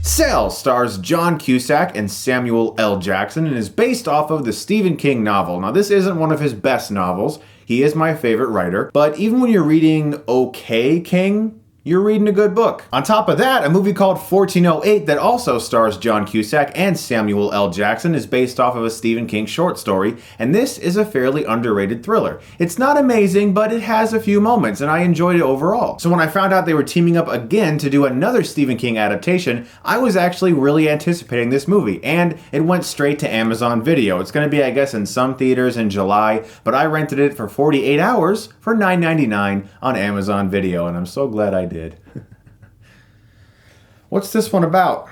Cell stars John Cusack and Samuel L. Jackson and is based off of the Stephen King novel. Now, this isn't one of his best novels. He is my favorite writer, but even when you're reading okay King, you're reading a good book. On top of that, a movie called 1408 that also stars John Cusack and Samuel L. Jackson is based off of a Stephen King short story, and this is a fairly underrated thriller. It's not amazing, but it has a few moments, and I enjoyed it overall. So when I found out they were teaming up again to do another Stephen King adaptation, I was actually really anticipating this movie, and it went straight to Amazon Video. It's going to be, I guess, in some theaters in July, but I rented it for 48 hours for $9.99 on Amazon Video, and I'm so glad I did. What's this one about?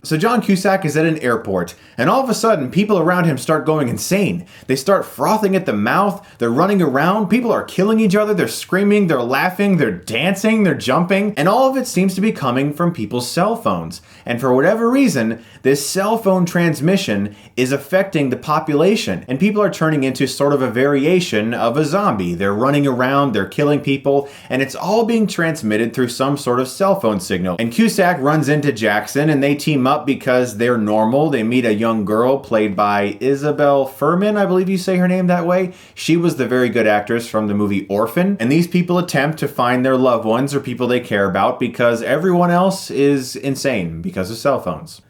So John Cusack is at an airport, and all of a sudden, people around him start going insane. They start frothing at the mouth, they're running around, people are killing each other, they're screaming, they're laughing, they're dancing, they're jumping, and all of it seems to be coming from people's cell phones. And for whatever reason, this cell phone transmission is affecting the population, and people are turning into sort of a variation of a zombie. They're running around, they're killing people, and it's all being transmitted through some sort of cell phone signal. And Cusack runs into Jackson, and they team up because they're normal. They meet a young girl played by Isabelle Fuhrman, I believe you say her name that way. She was the very good actress from the movie Orphan. And these people attempt to find their loved ones or people they care about because everyone else is insane because of cell phones.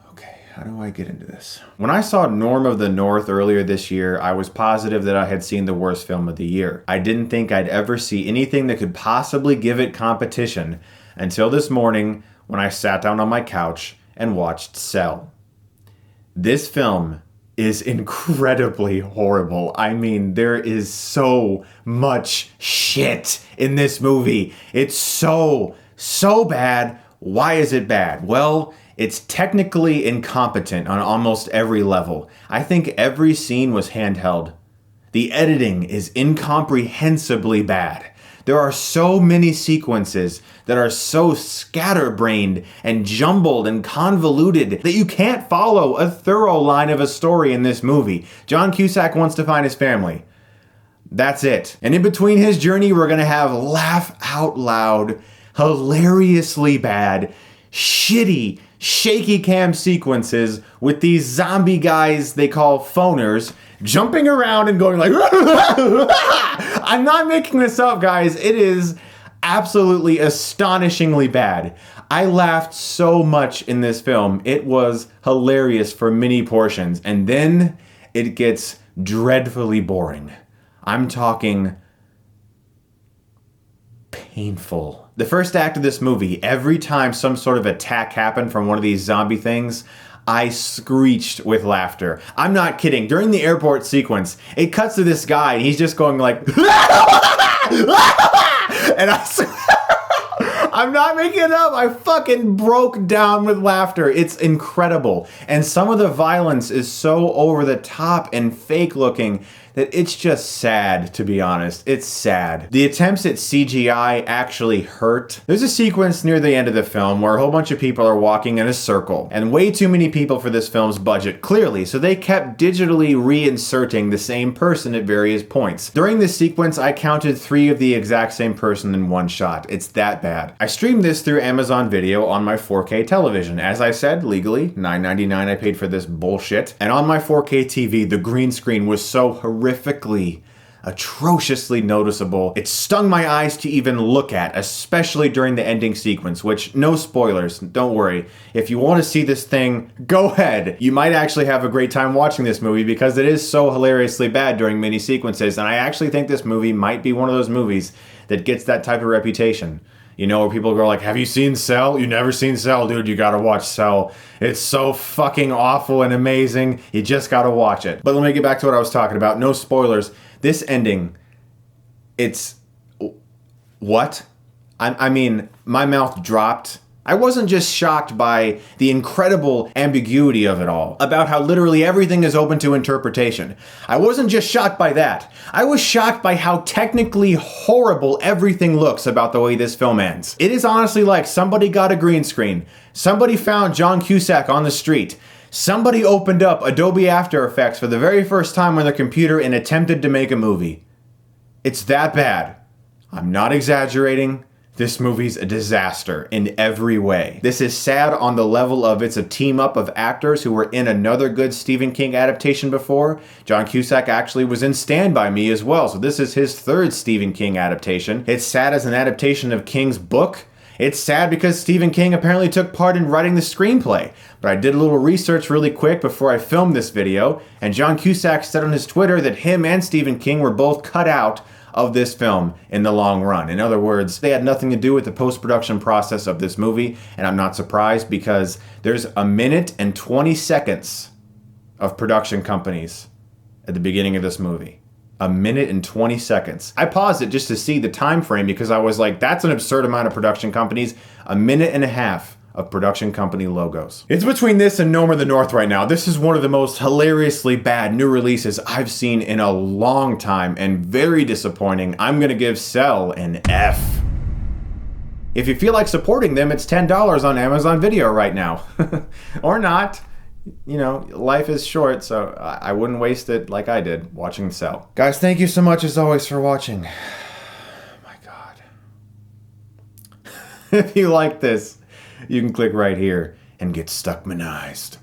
Okay, how do I get into this? When I saw Norm of the North earlier this year, I was positive that I had seen the worst film of the year. I didn't think I'd ever see anything that could possibly give it competition until this morning when I sat down on my couch and watched Cell. This film is incredibly horrible. I mean, there is so much shit in this movie. It's so bad. Why is it bad? Well, it's technically incompetent on almost every level. I think every scene was handheld. The editing is incomprehensibly bad. There are so many sequences that are so scatterbrained and jumbled and convoluted that you can't follow a thorough line of a story in this movie. John Cusack wants to find his family. That's it. And in between his journey, we're going to have laugh out loud, hilariously bad, shitty, shaky cam sequences with these zombie guys they call phoners jumping around and going like I'm not making this up, guys. It is absolutely astonishingly bad. I laughed so much in this film. It was hilarious for many portions, and then it gets dreadfully boring. I'm talking painful. The first act of this movie, every time some sort of attack happened from one of these zombie things, I screeched with laughter. I'm not kidding. During the airport sequence, it cuts to this guy and he's just going like, and I'm not making it up. I fucking broke down with laughter. It's incredible. And some of the violence is so over the top and fake looking that it's just sad, to be honest. It's sad. The attempts at CGI actually hurt. There's a sequence near the end of the film where a whole bunch of people are walking in a circle, and way too many people for this film's budget, clearly, so they kept digitally reinserting the same person at various points. During this sequence, I counted 3 of the exact same person in one shot. It's that bad. I streamed this through Amazon Video on my 4K television. As I said, legally, $9.99 I paid for this bullshit. And on my 4K TV, the green screen was so horrifically, atrociously noticeable. It stung my eyes to even look at, especially during the ending sequence, which, no spoilers, don't worry. If you want to see this thing, go ahead. You might actually have a great time watching this movie because it is so hilariously bad during many sequences, and I actually think this movie might be one of those movies that gets that type of reputation. You know, where people go like, have you seen Cell? You never seen Cell? Dude, you gotta watch Cell. It's so fucking awful and amazing. You just gotta watch it. But let me get back to what I was talking about. No spoilers. This ending, it's... What? I mean, my mouth dropped. I wasn't just shocked by the incredible ambiguity of it all, about how literally everything is open to interpretation. I wasn't just shocked by that. I was shocked by how technically horrible everything looks about the way this film ends. It is honestly like somebody got a green screen, somebody found John Cusack on the street, somebody opened up Adobe After Effects for the very first time on their computer and attempted to make a movie. It's that bad. I'm not exaggerating. This movie's a disaster in every way. This is sad on the level of it's a team up of actors who were in another good Stephen King adaptation before. John Cusack actually was in Stand By Me as well, so this is his third Stephen King adaptation. It's sad as an adaptation of King's book. It's sad because Stephen King apparently took part in writing the screenplay. But I did a little research really quick before I filmed this video, and John Cusack said on his Twitter that him and Stephen King were both cut out of this film in the long run. In other words, they had nothing to do with the post-production process of this movie, and I'm not surprised because there's 1 minute and 20 seconds of production companies at the beginning of this movie. 1 minute and 20 seconds. I paused it just to see the time frame because I was like, that's an absurd amount of production companies. 1.5 minutes of production company logos. It's between this and No More the North right now. This is one of the most hilariously bad new releases I've seen in a long time and very disappointing. I'm gonna give Cell an F. If you feel like supporting them, it's $10 on Amazon Video right now. Or not. You know, life is short, so I wouldn't waste it like I did watching Cell. Guys, thank you so much as always for watching. My God. If you like this, you can click right here and get Stuckmanized.